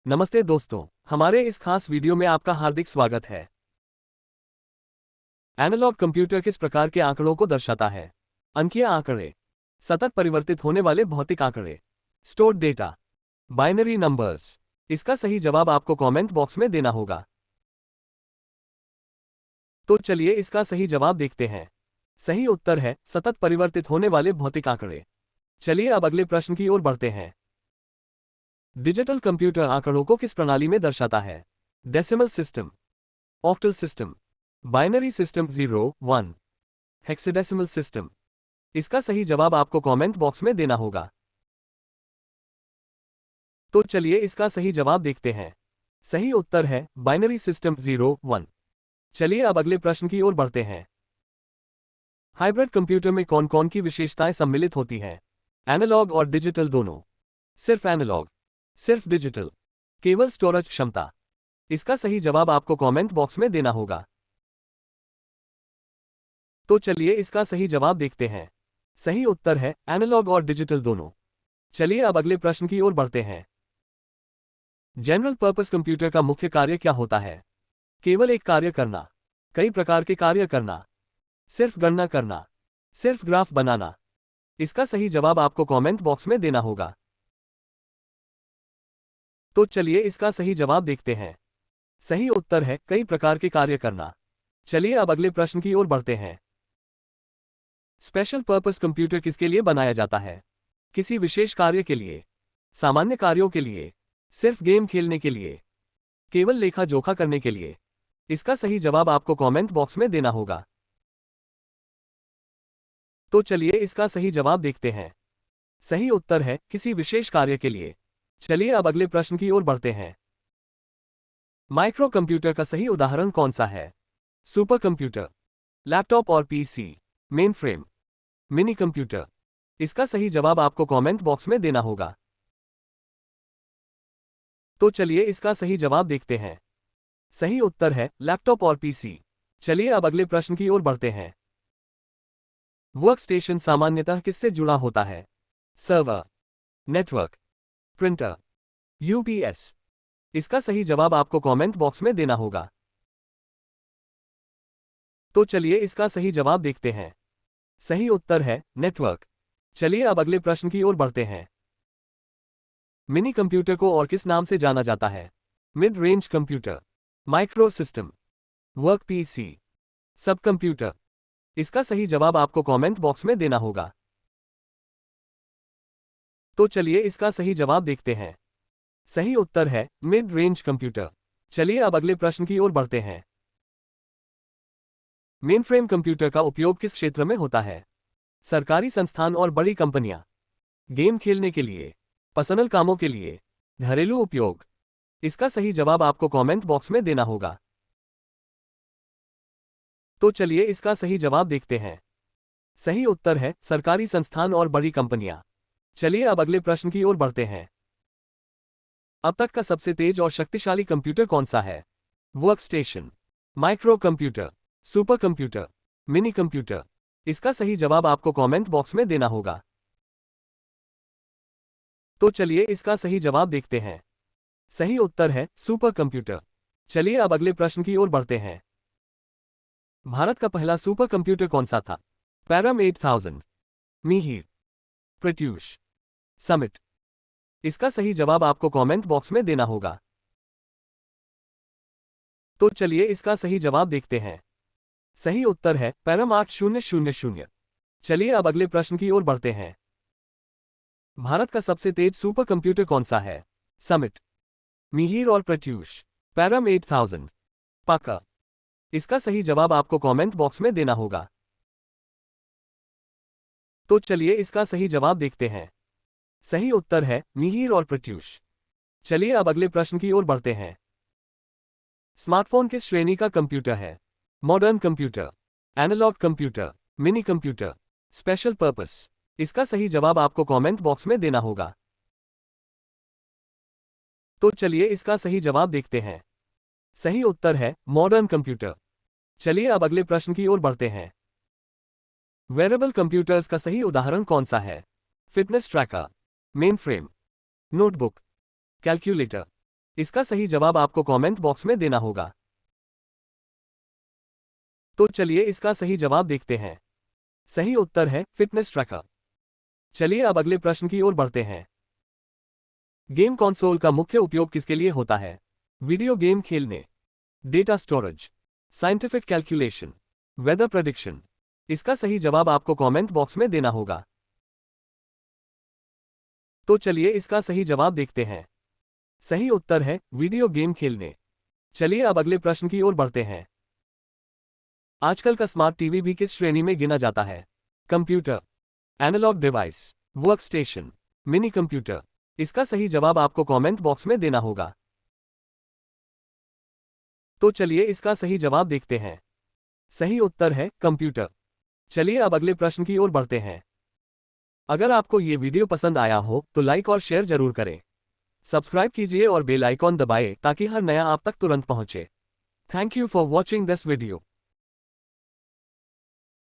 नमस्ते दोस्तों, हमारे इस खास वीडियो में आपका हार्दिक स्वागत है। एनालॉग कंप्यूटर किस प्रकार के आंकड़ों को दर्शाता है? अंकीय आंकड़े, सतत परिवर्तित होने वाले भौतिक आंकड़े, स्टोर्ड डेटा, बाइनरी नंबर्स। इसका सही जवाब आपको कमेंट बॉक्स में देना होगा। तो चलिए इसका सही जवाब देखते हैं। सही उत्तर है सतत परिवर्तित होने वाले भौतिक आंकड़े। चलिए अब अगले प्रश्न की ओर बढ़ते हैं। डिजिटल कंप्यूटर आंकड़ों को किस प्रणाली में दर्शाता है? Decimal system, octal system, binary system 0, 1, hexadecimal system. इसका सही जवाब आपको कमेंट बॉक्स में देना होगा। तो चलिए इसका सही जवाब देखते हैं। सही उत्तर है बाइनरी सिस्टम 0, 1। चलिए अब अगले प्रश्न की ओर बढ़ते हैं। हाइब्रिड कंप्यूटर में कौन कौन की विशेषताएं सम्मिलित होती हैं? एनालॉग और डिजिटल दोनों, सिर्फ एनालॉग, सिर्फ डिजिटल, केवल स्टोरेज क्षमता। इसका सही जवाब आपको कमेंट बॉक्स में देना होगा। तो चलिए इसका सही जवाब देखते हैं। सही उत्तर है एनालॉग और डिजिटल दोनों। चलिए अब अगले प्रश्न की ओर बढ़ते हैं। जनरल पर्पस कंप्यूटर का मुख्य कार्य क्या होता है? केवल एक कार्य करना, कई प्रकार के कार्य करना, सिर्फ गणना करना, सिर्फ ग्राफ बनाना। इसका सही जवाब आपको कमेंट बॉक्स में देना होगा। तो चलिए इसका सही जवाब देखते हैं। सही उत्तर है कई प्रकार के कार्य करना। चलिए अब अगले प्रश्न की ओर बढ़ते हैं। स्पेशल पर्पस कंप्यूटर किसके लिए बनाया जाता है? किसी विशेष कार्य के लिए, सामान्य कार्यों के लिए, सिर्फ गेम खेलने के लिए, केवल लेखा जोखा करने के लिए। इसका सही जवाब आपको कमेंट बॉक्स में देना होगा। तो चलिए इसका सही जवाब देखते हैं। सही उत्तर है किसी विशेष कार्य के लिए। चलिए अब अगले प्रश्न की ओर बढ़ते हैं। माइक्रो कंप्यूटर का सही उदाहरण कौन सा है? सुपर कंप्यूटर, लैपटॉप और PC, main frame, mini computer. इसका सही जवाब आपको कमेंट बॉक्स में देना होगा। तो चलिए इसका सही जवाब देखते हैं। सही उत्तर है लैपटॉप और पीसी। चलिए अब अगले प्रश्न की ओर बढ़ते हैं। वर्कस्टेशन सामान्यतः किससे जुड़ा होता है? Server, network, printer, UPS. इसका सही जवाब आपको कमेंट बॉक्स में देना होगा। तो चलिए इसका सही जवाब देखते हैं। सही उत्तर है नेटवर्क। चलिए अब अगले प्रश्न की ओर बढ़ते हैं। मिनी कंप्यूटर को और किस नाम से जाना जाता है? Mid range computer, micro system, work PC, सब कंप्यूटर। इसका सही जवाब आपको कमेंट बॉक्स में देना होगा। तो चलिए इसका सही जवाब देखते हैं। सही उत्तर है मिड रेंज कंप्यूटर। चलिए अब अगले प्रश्न की ओर बढ़ते हैं। मेनफ्रेम कंप्यूटर का उपयोग किस क्षेत्र में होता है? सरकारी संस्थान और बड़ी कंपनियां, गेम खेलने के लिए, पर्सनल कामों के लिए, घरेलू उपयोग। इसका सही जवाब आपको कमेंट बॉक्स में देना होगा। तो चलिए इसका सही जवाब देखते हैं। सही उत्तर है सरकारी संस्थान और बड़ी कंपनियां। चलिए अब अगले प्रश्न की ओर बढ़ते हैं। अब तक का सबसे तेज और शक्तिशाली कंप्यूटर कौन सा है? Workstation, micro computer, super computer, mini computer. इसका सही जवाब आपको कमेंट बॉक्स में देना होगा। तो चलिए इसका सही जवाब देखते हैं। सही उत्तर है सुपर कंप्यूटर। चलिए अब अगले प्रश्न की ओर बढ़ते हैं। भारत का पहला सुपर कंप्यूटर कौन सा था? पैरम 8000, मीहीर, प्रत्यूष, समिट। इसका सही जवाब आपको कमेंट बॉक्स में देना होगा। तो चलिए इसका सही जवाब देखते हैं। सही उत्तर है पैरम 8000। चलिए अब अगले प्रश्न की ओर बढ़ते हैं। भारत का सबसे तेज सुपर कंप्यूटर कौन सा है? समिट, मीहीर और प्रत्यूष, पैरम 8000, पक्का। इसका सही जवाब आपको कमेंट बॉक्स में देना होगा। तो चलिए इसका सही जवाब देखते हैं। सही उत्तर है मीहीर और प्रत्यूष। चलिए अब अगले प्रश्न की ओर बढ़ते हैं। स्मार्टफोन किस श्रेणी का कंप्यूटर है? Modern computer, analogue computer, mini computer, special purpose. इसका सही जवाब आपको कमेंट बॉक्स में देना होगा। तो चलिए इसका सही जवाब देखते हैं। सही उत्तर है मॉडर्न कंप्यूटर। चलिए अब अगले प्रश्न की ओर बढ़ते हैं। वेरेबल कंप्यूटर्स का सही उदाहरण कौन सा है? Fitness tracker, main frame, notebook, calculator. इसका सही जवाब आपको कमेंट बॉक्स में देना होगा। तो चलिए इसका सही जवाब देखते हैं। सही उत्तर है फिटनेस ट्रैकर। चलिए अब अगले प्रश्न की ओर बढ़ते हैं। गेम कंसोल का मुख्य उपयोग किसके लिए होता है? वीडियो गेम खेलने, data storage, scientific calculation, weather prediction. इसका सही जवाब आपको कमेंट बॉक्स में देना होगा। तो चलिए इसका सही जवाब देखते हैं। सही उत्तर है वीडियो गेम खेलने। चलिए अब अगले प्रश्न की ओर बढ़ते हैं। आजकल का स्मार्ट टीवी भी किस श्रेणी में गिना जाता है? Computer, analogue device, work station, mini computer. इसका सही जवाब आपको कमेंट बॉक्स में देना होगा। तो चलिए इसका सही जवाब देखते हैं। सही उत्तर है कंप्यूटर। चलिए अब अगले प्रश्न की ओर बढ़ते हैं। अगर आपको ये वीडियो पसंद आया हो तो लाइक और शेयर जरूर करें। सब्सक्राइब कीजिए और बेल आइकॉन दबाएं ताकि हर नया आप तक तुरंत पहुंचे। Thank you for watching this video.